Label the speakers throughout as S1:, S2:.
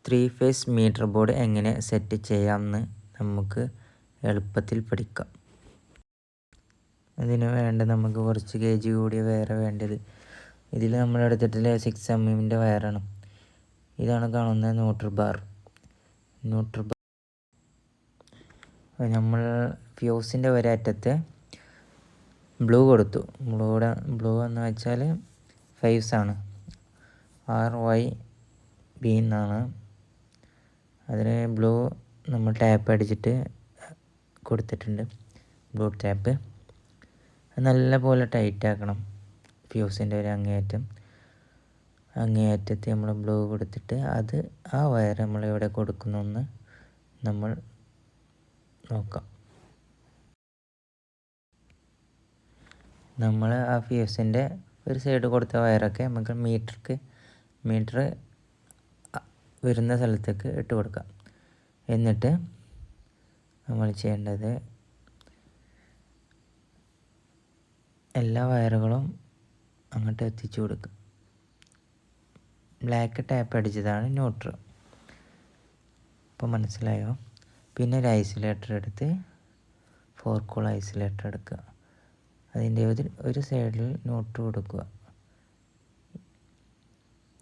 S1: 3 face metre board എങ്ങനെ set ചെയ്യാമെന്ന് നമുക്ക് എളുപ്പത്തിൽ പഠിക്കാം. അതിന് വേണ്ട നമുക്ക് കുറച്ച് കേജ് കൂടിയ വയർ വേണ്ടത്. ഇതിൽ നമ്മൾ എടുത്തിട്ടുള്ള 6 mm വയറാണ്. ഇതാണ് കാണുന്ന ന്യൂട്രൽ ബാർ. നമ്മൾ ഫ്യൂസിൻ്റെ ഒരറ്റത്ത് ബ്ലൂ കൊടുത്തു. ബ്ലൂ എന്ന് വെച്ചാൽ ഫേസ് ആണ്. RYB എന്നാണ്. അതിന് ബ്ലൂ നമ്മൾ ടാപ്പ് അടിച്ചിട്ട് കൊടുത്തിട്ടുണ്ട്. ബ്ലൂ ടാപ്പ് നല്ല പോലെ ടൈറ്റ് ആക്കണം. ഫ്യൂസിൻ്റെ ഒരു അങ്ങേയറ്റത്ത് നമ്മൾ ബ്ലൂ കൊടുത്തിട്ട് ആ വയർ നമ്മൾ എവിടെ കൊടുക്കുന്നെന്ന് നമ്മൾ നോക്കാം. നമ്മൾ ആ ഫ്യൂസിൻ്റെ ഒരു സൈഡ് കൊടുത്ത വയറൊക്കെ നമുക്ക് മീറ്റർ വരുന്ന സ്ഥലത്തേക്ക് ഇട്ട് കൊടുക്കാം. എന്നിട്ട് നമ്മൾ ചെയ്യേണ്ടത് എല്ലാ വയറുകളും അങ്ങോട്ട് എത്തിച്ചു കൊടുക്കുക. ബ്ലാക്ക് ടാപ്പ് അടിച്ചതാണ് ന്യൂട്രൽ. ഇപ്പോൾ മനസ്സിലായോ? പിന്നെ ഒരു ഐസൊലേറ്റർ എടുത്ത് 4 കോൾ ഐസൊലേറ്റർ എടുക്കുക. അതിൻ്റെ ഒരു സൈഡിൽ ന്യൂട്രൽ കൊടുക്കുക.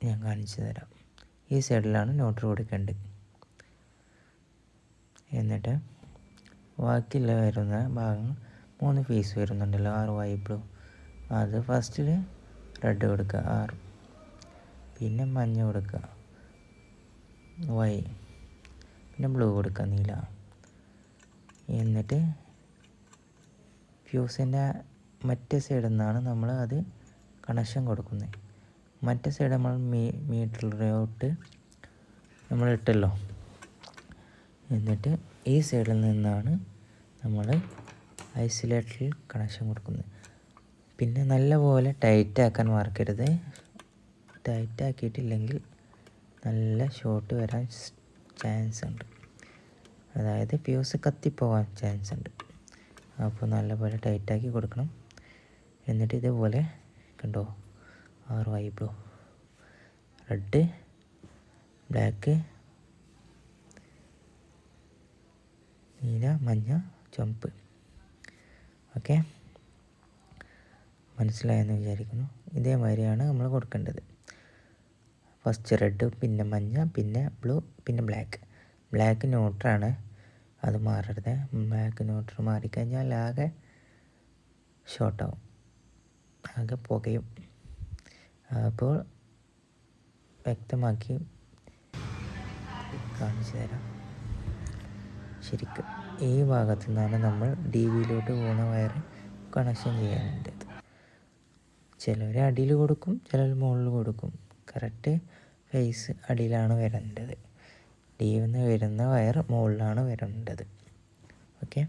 S1: ഞാൻ കാണിച്ചു തരാം. ഈ സൈഡിലാണ് ന്യൂട്രൽ കൊടുക്കേണ്ടത്. എന്നിട്ട് ബാക്കിയുള്ള വരുന്ന ഭാഗം 3 പീസ് വരുന്നുണ്ടല്ലോ, RYB. അത് ഫസ്റ്റിൽ റെഡ് കൊടുക്കുക, R. പിന്നെ മഞ്ഞ കൊടുക്കുക, Y. പിന്നെ ബ്ലൂ കൊടുക്കുക, നീല. എന്നിട്ട് ഫ്യൂസിൻ്റെ മറ്റേ സൈഡിൽ നിന്നാണ് നമ്മൾ അത് കണക്ഷൻ കൊടുക്കുന്നത്. മറ്റേ സൈഡ് നമ്മൾ മീറ്ററിലോട്ട് നമ്മൾ ഇട്ടല്ലോ. എന്നിട്ട് ഈ സൈഡിൽ നിന്നാണ് നമ്മൾ ഐസൊലേറ്ററിൽ കണക്ഷൻ കൊടുക്കുന്നത്. പിന്നെ നല്ലപോലെ ടൈറ്റാക്കാൻ മറക്കരുത്. ടൈറ്റാക്കിയിട്ടില്ലെങ്കിൽ നല്ല ഷോർട്ട് വരാൻ ചാൻസ് ഉണ്ട്. അതായത് ഫ്യൂസ് കത്തിപ്പോകാൻ ചാൻസ് ഉണ്ട്. അപ്പോൾ നല്ലപോലെ ടൈറ്റാക്കി കൊടുക്കണം. എന്നിട്ട് ഇതുപോലെ കണ്ടോ, RYB, റെഡ്, ബ്ലാക്ക്, നീല, മഞ്ഞ, ചുവപ്പ്. ഓക്കെ, മനസ്സിലായെന്ന് വിചാരിക്കുന്നു. ഇതേമാതിരിയാണ് നമ്മൾ കൊടുക്കേണ്ടത്. ഫസ്റ്റ് റെഡ്, പിന്നെ മഞ്ഞ, പിന്നെ ബ്ലൂ, പിന്നെ ബ്ലാക്ക് ന്യൂട്രലാണ്. അത് മാറരുത്. ബ്ലാക്ക് ന്യൂട്രൽ മാറിക്കഴിഞ്ഞാൽ ആകെ ഷോർട്ടാവും, ആകെ പുകയും. അപ്പോൾ വ്യക്തമാക്കി കാണിച്ചു തരാം. ശരിക്കും ഈ ഭാഗത്തു നിന്നാണ് നമ്മൾ DBയിലോട്ട് പോകുന്ന വയർ കണക്ഷൻ ചെയ്യാനുള്ളത്. ചിലർ അടിയിൽ കൊടുക്കും, ചിലർ മുകളിൽ കൊടുക്കും. കറക്റ്റ് ഫേസ് അടിയിലാണ് വരേണ്ടത്. DBയിൽ നിന്ന് വരുന്ന വയർ മുകളിലാണ് വരേണ്ടത്. ഓക്കെ.